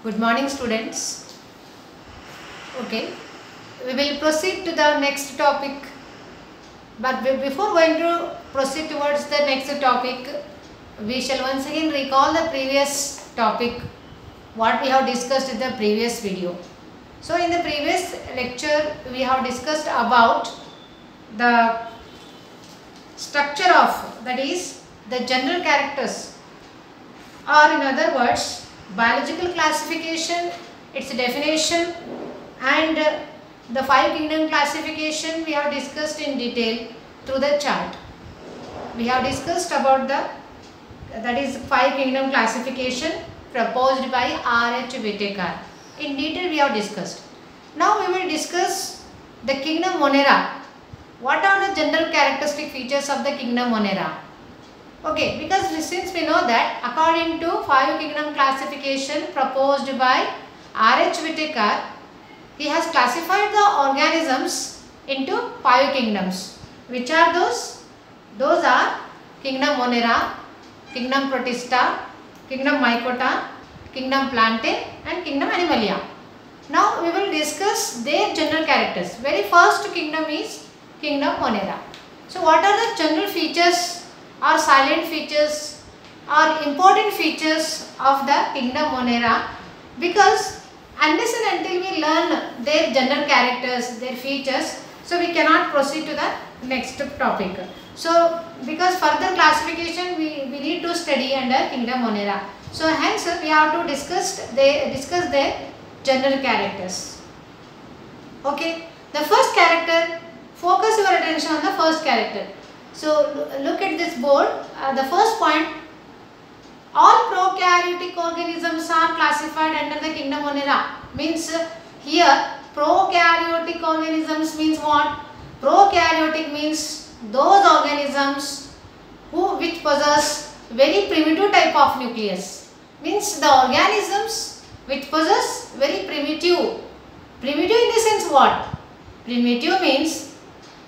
Good morning, students. Okay, we will proceed to the next topic. But before going to proceed towards the next topic, we shall once again recall the previous topic, what we have discussed in the previous video. So, in the previous lecture, we have discussed about the structure of, that is, the general characters, or in other words, biological classification, its definition, and the five kingdom classification we have discussed in detail through the chart. We have discussed about that is five kingdom classification proposed by R.H. Whittaker. In detail we have discussed. Now we will discuss the kingdom Monera. What are the general characteristic features of the kingdom Monera? Okay, because since we know that according to five kingdom classification proposed by R.H. Whittaker, he has classified the organisms into five kingdoms. Which are those? Those are kingdom Monera, kingdom Protista, kingdom Mycota, kingdom Plantae and kingdom Animalia. Now we will discuss their general characters. Very first kingdom is kingdom Monera. So what are the general features or silent features or important features of the kingdom Monera? Because unless and until we learn their general characters, their features, so we cannot proceed to the next topic. So because further classification we need to study under kingdom Monera. So hence we have to discuss their general characters. Okay, the first character, focus your attention on the first character. So look at this board. The first point, all prokaryotic organisms are classified under the kingdom Monera. Means here prokaryotic organisms means what? Prokaryotic means those organisms which possess very primitive type of nucleus. Means the organisms which possess very primitive. Primitive in the sense what? Primitive means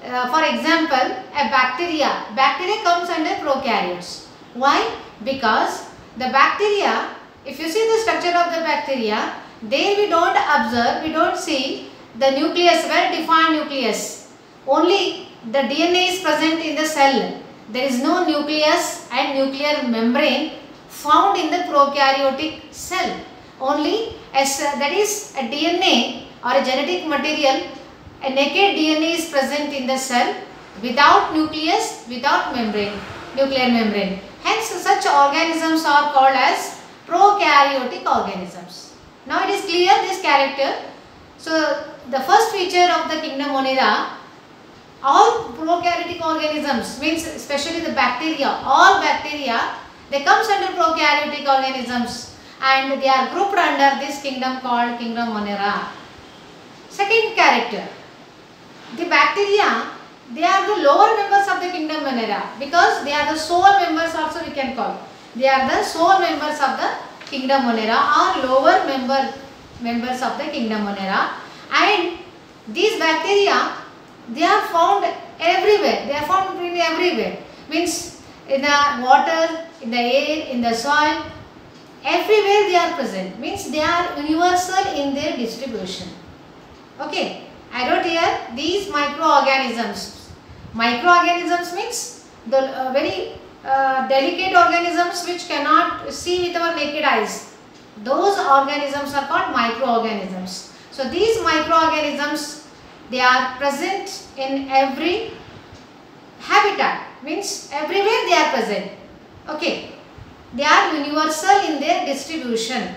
for example, a bacteria. Bacteria comes under prokaryotes. Why? Because the bacteria, if you see the structure of the bacteria, there we don't observe, we don't see the nucleus, well-defined nucleus. Only the DNA is present in the cell. There is no nucleus and nuclear membrane found in the prokaryotic cell. Only that is a DNA or a genetic material. A naked DNA is present in the cell without nucleus, without membrane, nuclear membrane. Hence, such organisms are called as prokaryotic organisms. Now, it is clear this character. So, the first feature of the kingdom Monera, all prokaryotic organisms, means especially the bacteria, all bacteria, they comes under prokaryotic organisms and they are grouped under this kingdom called kingdom Monera. Second character, the bacteria, they are the lower members of the kingdom Monera because they are the sole members also we can call. They are the sole members of the kingdom Monera or lower members of the kingdom Monera. And these bacteria, they are found everywhere. They are found everywhere. Means in the water, in the air, in the soil, everywhere they are present. Means they are universal in their distribution. Okay. I wrote here these microorganisms. Microorganisms means the very delicate organisms which cannot see with our naked eyes. Those organisms are called microorganisms. So these microorganisms, they are present in every habitat. Means everywhere they are present. Okay. They are universal in their distribution.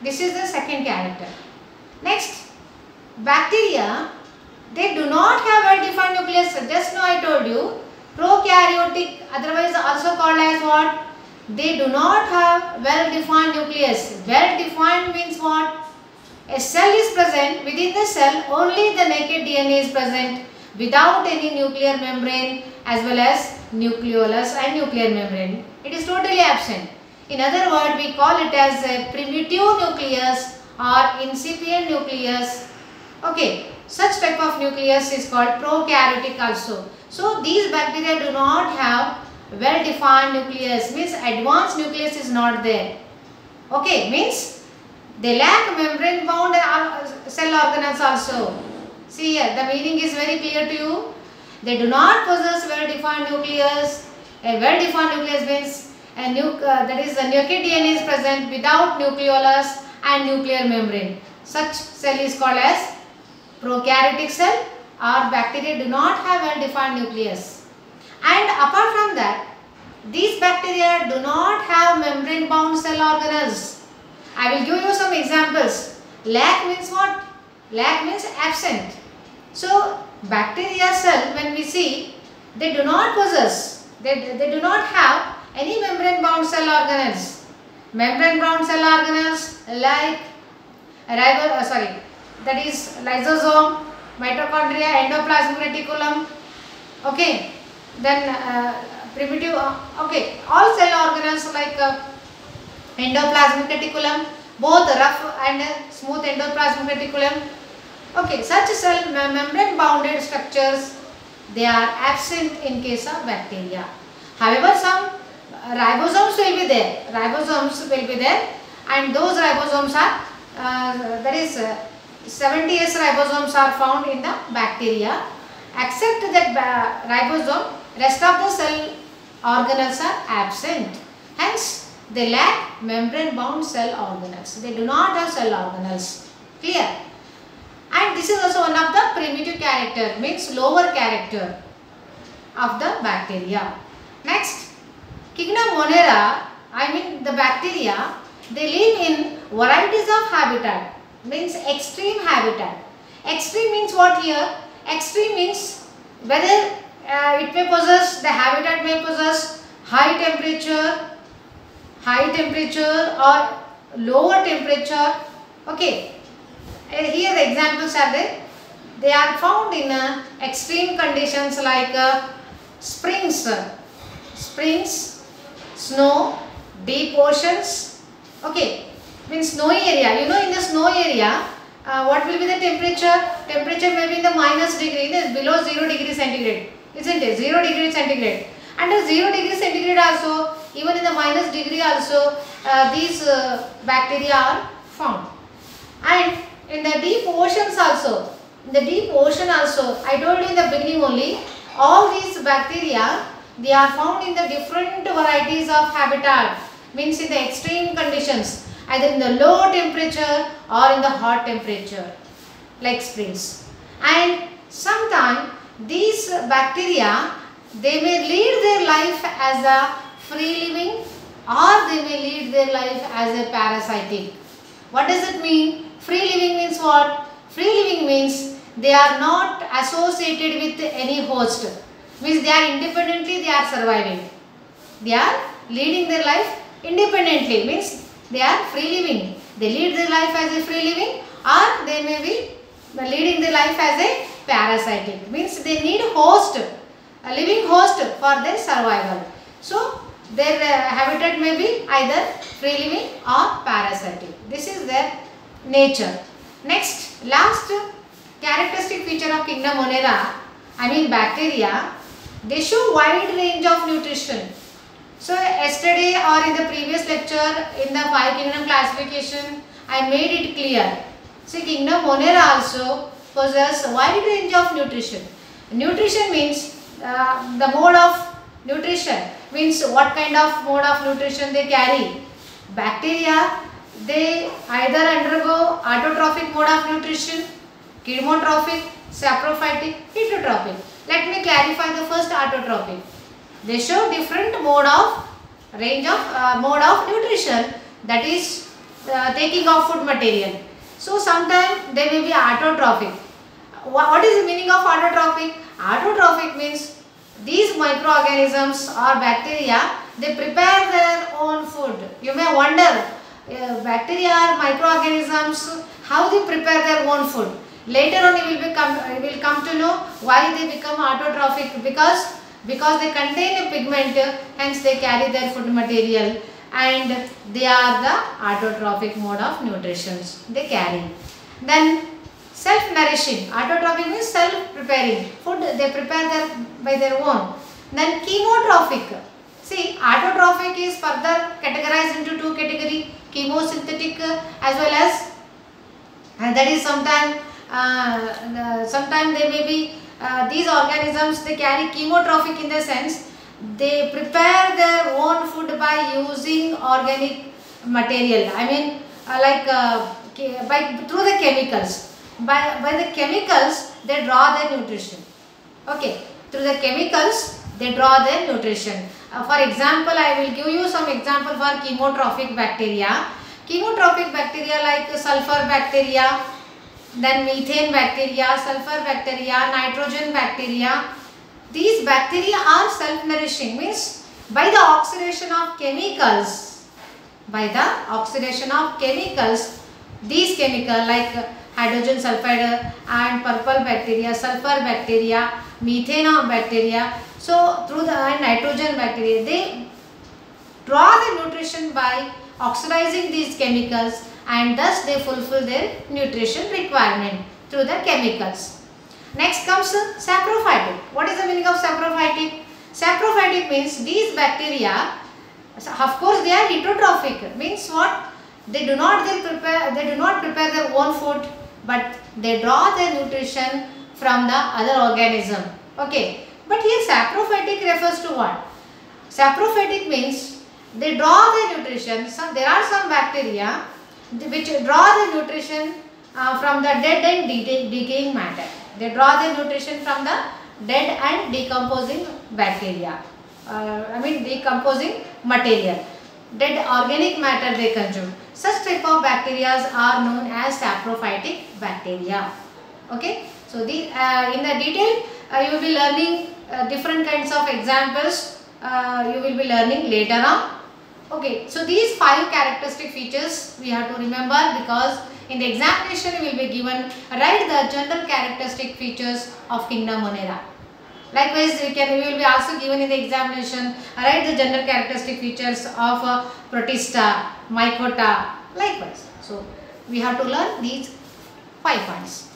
This is the second character. Next, bacteria, they do not have well-defined nucleus. Just now I told you, prokaryotic, otherwise also called as what? They do not have well-defined nucleus. Well-defined means what? A cell is present, within the cell only the naked DNA is present without any nuclear membrane as well as nucleolus and nuclear membrane. It is totally absent. In other words, we call it as a primitive nucleus or incipient nucleus. Okay, such type of nucleus is called prokaryotic also. So these bacteria do not have well-defined nucleus, means advanced nucleus is not there. Okay, means They lack membrane bound cell organelles also. See here, the meaning is very clear to you. They do not possess well-defined nucleus. A well-defined nucleus means that is the nucleic DNA is present without nucleolus and nuclear membrane. Such cell is called as prokaryotic cell, or bacteria do not have well-defined nucleus. And apart from that, these bacteria do not have membrane-bound cell organelles. I will give you some examples. Lack means what? Lack means absent. So, bacteria cell, when we see, they do not possess, they do not have any membrane-bound cell organelles. Membrane-bound cell organelles like that is lysosome, mitochondria, endoplasmic reticulum. Okay, then primitive. Okay, all cell organelles like endoplasmic reticulum, both rough and smooth endoplasmic reticulum. Okay, such cell membrane bounded structures, they are absent in case of bacteria. However, some ribosomes will be there. Ribosomes will be there, and those ribosomes are that is 70S ribosomes are found in the bacteria. Except that ribosome, rest of the cell organelles are absent. Hence, they lack membrane bound cell organelles. They do not have cell organelles. Clear? And this is also one of the primitive character, means lower character of the bacteria. Next, Kingdom Monera, I mean the bacteria, they live in varieties of habitat, means extreme habitat. Extreme means what here? Extreme means whether it may possess, the habitat may possess high temperature or lower temperature. Okay. Here the examples are there. They are found in extreme conditions like springs, snow, deep oceans. Okay, means snowy area. You know, in the snow area, what will be the temperature? Temperature may be in the -degree, it is below 0 degree centigrade, isn't it? 0 degree centigrade. Under 0 degree centigrade also, even in the -degree also, these bacteria are found. And in the deep oceans also, I told you in the beginning only, all these bacteria, they are found in the different varieties of habitat, means in the extreme conditions, either in the low temperature or in the hot temperature, like springs. And sometimes these bacteria, they may lead their life as a free living, or they may lead their life as a parasitic. What does it mean? Free living means what? Free living means they are not associated with any host. Means they are independently, they are surviving. They are leading their life independently, means they are free living. They lead their life as a free living, or they may be leading their life as a parasitic. Means they need host, a living host for their survival. So their habitat may be either free living or parasitic. This is their nature. Next, last characteristic feature of Kingdom Monera, I mean bacteria, they show wide range of nutrition. So yesterday or in the previous lecture in the 5 kingdom classification, I made it clear. See, Kingdom Monera also possess wide range of nutrition. Nutrition means the mode of nutrition, means what kind of mode of nutrition they carry. Bacteria, they either undergo autotrophic mode of nutrition, chemotrophic, saprophytic, heterotrophic. Let me clarify the first autotrophic. They show different mode of nutrition, that is taking of food material. So sometimes they may be autotrophic. What is the meaning of autotrophic? Autotrophic means these microorganisms or bacteria, they prepare their own food. You may wonder, bacteria or microorganisms, how they prepare their own food. Later on you will come to know why they become autotrophic, because they contain a pigment, hence they carry their food material, and they are the autotrophic mode of nutrition they carry. Then self-nourishing, autotrophic means self-preparing food, they prepare by their own. Then chemotrophic, see, autotrophic is further categorized into two categories. chemosynthetic as well as, and that is sometime they may be these organisms, they carry chemotrophic in the sense they prepare their own food by using organic material. I mean through the chemicals. By the chemicals they draw their nutrition. Okay, through the chemicals they draw their nutrition. For example, I will give you some example for chemotrophic bacteria. Chemotrophic bacteria like sulfur bacteria, then methane bacteria, sulfur bacteria, nitrogen bacteria. These bacteria are self-nourishing, means by the oxidation of chemicals, these chemicals like hydrogen sulfide and purple bacteria, sulfur bacteria, methane bacteria, so through the nitrogen bacteria, they draw the nutrition by oxidizing these chemicals, and thus they fulfill their nutrition requirement through the chemicals. Next comes saprophytic. What is the meaning of saprophytic? Saprophytic means these bacteria, of course they are heterotrophic, means what? They do not prepare their own food, but they draw their nutrition from the other organism. Okay, but here saprophytic refers to what? Saprophytic means they draw their nutrition. So there are some bacteria which draw the nutrition from the dead and decaying matter. They draw the nutrition from the dead and decomposing bacteria. Decomposing material. Dead organic matter they consume. Such type of bacteria are known as saprophytic bacteria. Okay. So in the detail you will be learning different kinds of examples. You will be learning later on. Okay, so these 5 characteristic features we have to remember, because in the examination you will be given write the general characteristic features of Kingdom Monera. Likewise, you will be also given in the examination write the general characteristic features of Protista, Mycota, likewise. So we have to learn these 5 points.